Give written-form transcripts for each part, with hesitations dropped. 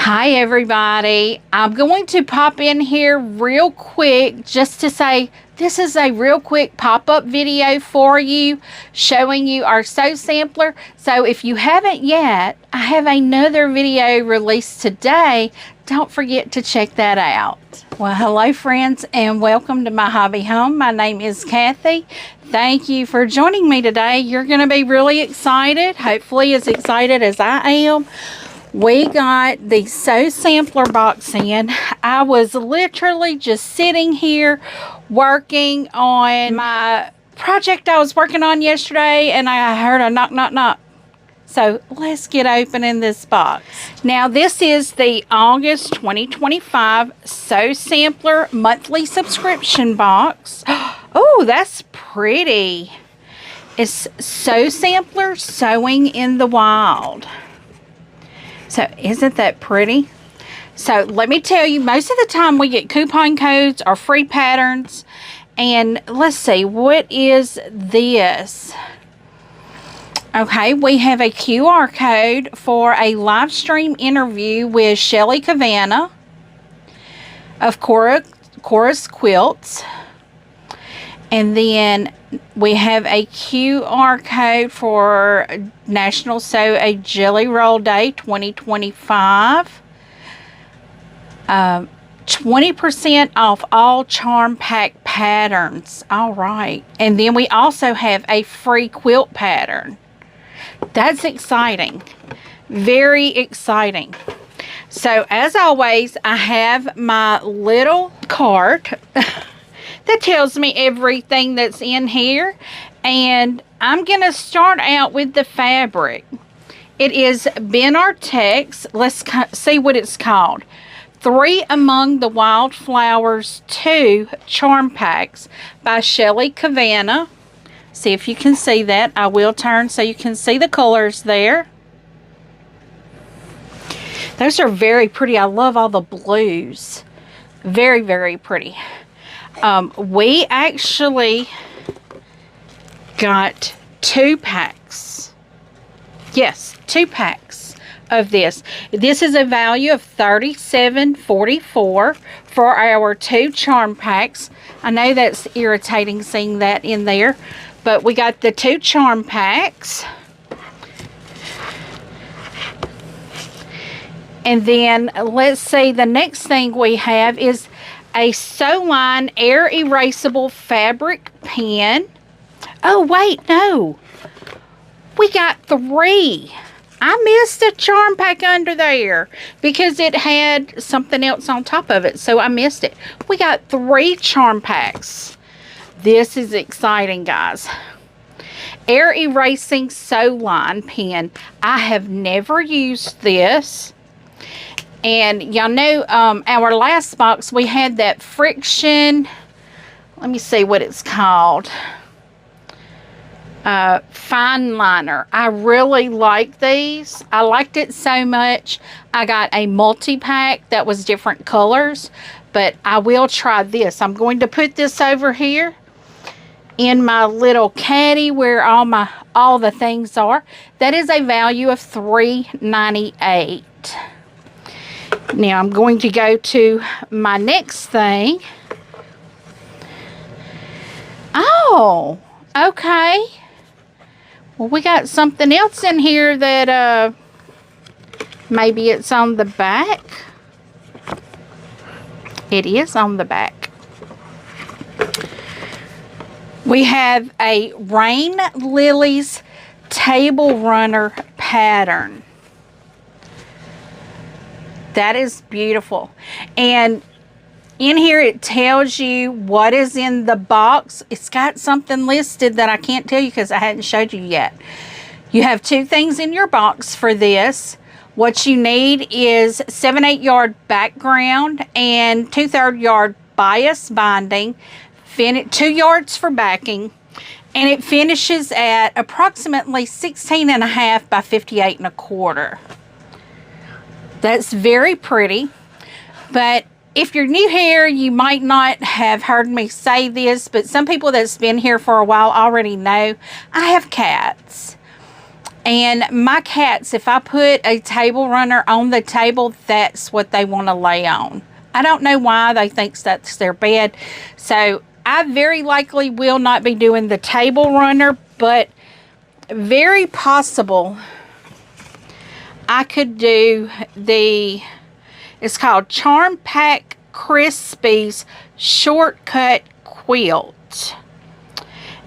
Hi everybody, I'm going to pop in here real quick just to say this is a real quick pop-up video for you showing you our sew sampler. So if you haven't yet, I have another video released today. Don't forget to check that out. Well, hello friends and welcome to My Hobby Home. My name is Cathy. Thank you for joining me today. You're going to be really excited, hopefully as excited as I am. We got the sew sampler box in. I was literally just sitting here working on my project I was working on yesterday, and I heard a knock, knock, knock. So let's get opening this box. Now this is the August 2025 Sew Sampler monthly subscription box. Oh, that's pretty. It's Sew Sampler Sewing in the Wild. So isn't that pretty? So let me tell you, most of the time we get coupon codes or free patterns. And let's see, what is this? Okay, we have a QR code for a live stream interview with Shelly Cavanagh of Chorus Quilts. And then we have a QR code for National Sew a Jelly Roll Day 2025. 20% off all Charm Pack patterns. All right. And then we also have a free quilt pattern. That's exciting. Very exciting. So as always, I have my little cart that tells me everything that's in here, and I'm gonna start out with the fabric. It is Ben Artex. Let's see what it's called. 3 Among the Wildflowers 2 Charm Packs by Shelly Cavanagh. See if you can see that. I will turn so you can see the colors there. Those are very pretty. I love all the blues. Very, very pretty. We actually got 2 packs. Yes, 2 packs of this. This is a value of $37.44 for our 2 charm packs. I know that's irritating seeing that in there, but we got the 2 charm packs. And then let's see, the next thing we have is a Sew Line air erasable fabric pen. Oh wait, no, we got 3. I missed a charm pack under there because it had something else on top of it, so I missed it. We got 3 charm packs. This is exciting, guys. Air erasing Sew Line pen. I have never used this. And y'all know our last box we had that friction, let me see what it's called, fine liner. I really like these. I liked it so much I got a multi-pack that was different colors, but I will try this. I'm going to put this over here in my little caddy where all the things are. That is a value of $3.98. Now I'm going to go to my next thing. Oh, okay. Well, we got something else in here that maybe it's on the back. It is on the back. We have a Rain Lilies Table Runner pattern. That is beautiful. And in here it tells you what is in the box. It's got something listed that I can't tell you because I hadn't showed you yet. You have 2 things in your box for this. What you need is 7/8 yard background and 2/3 yard bias binding, 2 yards for backing, and it finishes at approximately 16.5 by 58.25. That's very pretty. But if you're new here, you might not have heard me say this, but some people that's been here for a while already know I have cats. And my cats, if I put a table runner on the table, that's what they want to lay on. I don't know why they think that's their bed. So I very likely will not be doing the table runner, but very possible I could do it's called Charm Pack Crispies Shortcut Quilt.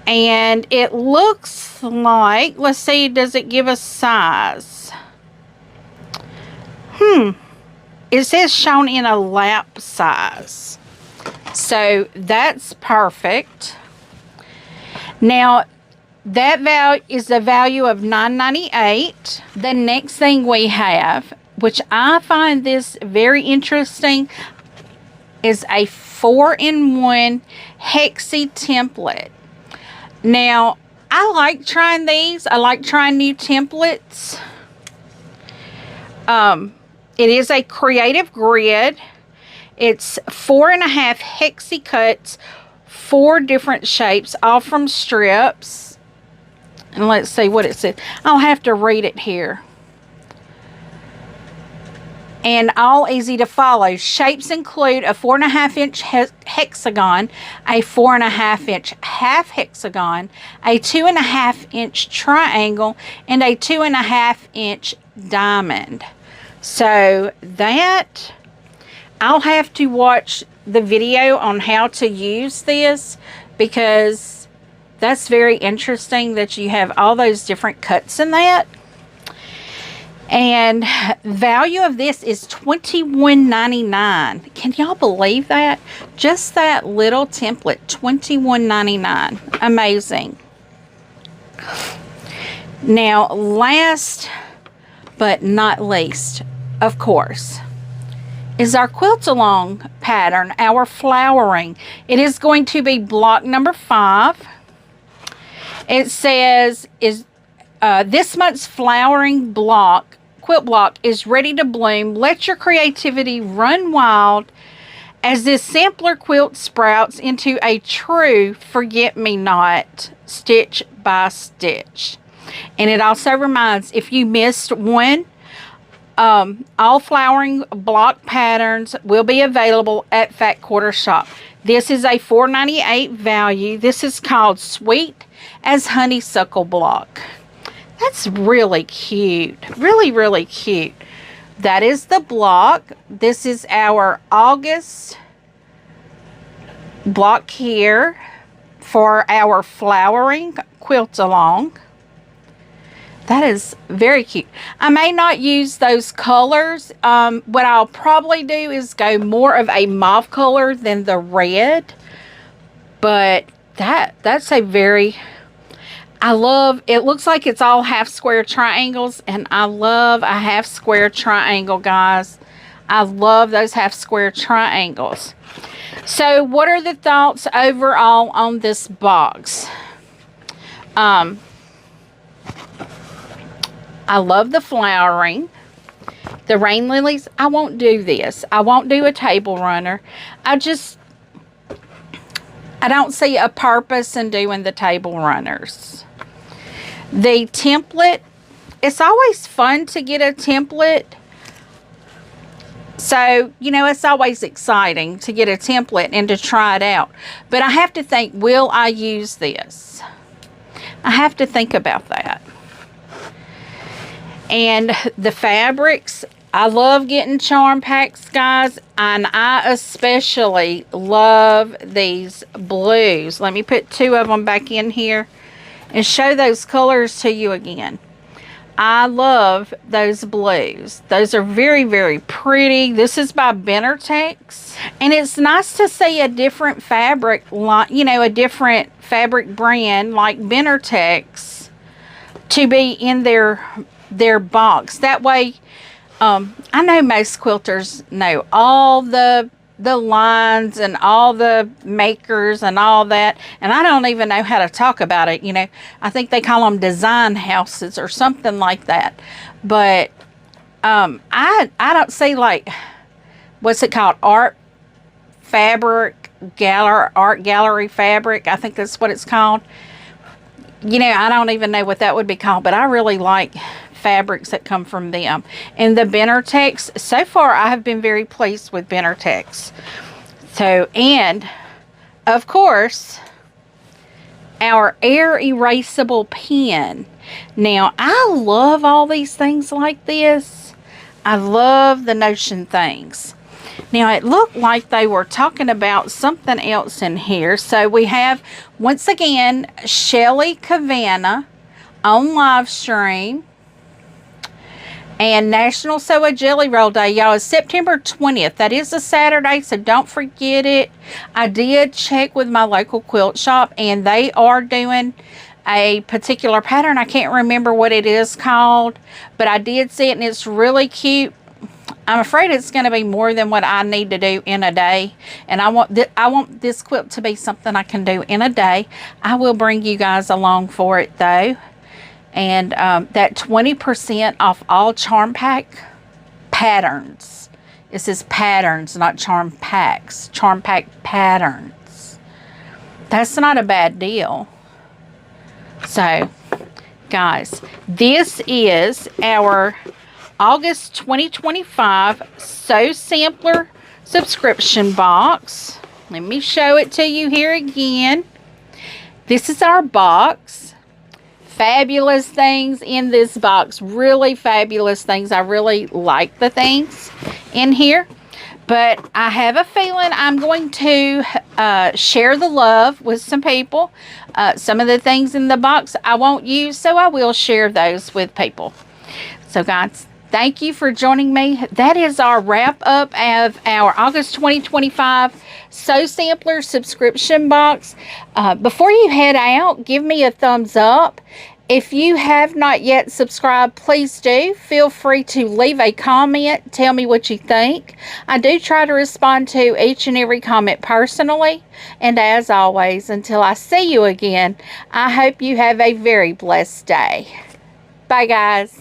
And it looks like, let's see, does it give a size? It says shown in a lap size. So that's perfect. Now, that is the value of $9.98. The next thing we have, which I find this very interesting, is a 4-in-1 Hexi template. Now, I like trying these. I like trying new templates. It is a creative grid. It's 4.5 Hexi cuts, 4 different shapes, all from strips. And let's see what it says. I'll have to read it here. And all easy to follow. Shapes include a 4.5-inch hexagon, a 4.5-inch half hexagon, a 2.5-inch triangle, and a 2.5-inch diamond. So that, I'll have to watch the video on how to use this, because that's very interesting that you have all those different cuts in that. And value of this is $21.99. Can y'all believe that? Just that little template, $21.99. Amazing. Now, last but not least, of course, is our quilt along pattern, our flowering. It is going to be block number 5. It says, this month's flowering quilt block is ready to bloom. Let your creativity run wild as this sampler quilt sprouts into a true forget-me-not, stitch by stitch. And it also reminds, if you missed one, all flowering block patterns will be available at Fat Quarter Shop. This is a $4.98 value. This is called Sweet as Honeysuckle Block. That's really cute. Really, really cute. That is the block. This is our August block here for our flowering quilt along. That is very cute. I may not use those colors. What I'll probably do is go more of a mauve color than the red. But that's a very... I love, it looks like it's all half square triangles, and I love a half square triangle, guys. I love those half square triangles. So what are the thoughts overall on this box? I love the flowering. The rain lilies, I won't do this. I won't do a table runner. I don't see a purpose in doing the table runners. The template, it's always fun to get a template. So, you know, it's always exciting to get a template and to try it out. But I have to think, will I use this? I have to think about that. And the fabrics, I love getting charm packs, guys. And I especially love these blues. Let me put 2 of them back in here and show those colors to you again. I love those blues. Those are very, very pretty. This is by Benartex. And it's nice to see a different fabric, you know, a different fabric brand like Benartex to be in their box. That way, I know most quilters know all the lines and all the makers and all that, and I don't even know how to talk about it. You know, I think they call them design houses or something like that. But I don't see, like, what's it called, art gallery fabric, I think that's what it's called. you know, I don't even know what that would be called, but I really like fabrics that come from them. And the Benartex, so far I have been very pleased with Benartex. So, and of course, our air erasable pen. Now, I love all these things like this. I love the Notion things. Now, it looked like they were talking about something else in here. So we have, once again, Shelly Cavanna on live stream. And National Sew a Jelly Roll Day, y'all, is September 20th. That is a Saturday, so don't forget it. I did check with my local quilt shop, and they are doing a particular pattern. I can't remember what it is called, but I did see it, and it's really cute. I'm afraid it's going to be more than what I need to do in a day, and I want this quilt to be something I can do in a day. I will bring you guys along for it, though. And that 20% off all Charm Pack patterns. It says patterns, not Charm Packs. Charm Pack patterns. That's not a bad deal. So, guys, this is our August 2025 Sew Sampler subscription box. Let me show it to you here again. This is our box. Fabulous things in this box. Really fabulous things. I really like the things in here. But I have a feeling I'm going to share the love with some people. Some of the things in the box I won't use, so I will share those with people. So guys, thank you for joining me. That is our wrap up of our August 2025 Sew Sampler subscription box. Before you head out, give me a thumbs up. If you have not yet subscribed, please do. Feel free to leave a comment. Tell me what you think. I do try to respond to each and every comment personally. And as always, until I see you again, I hope you have a very blessed day. Bye, guys.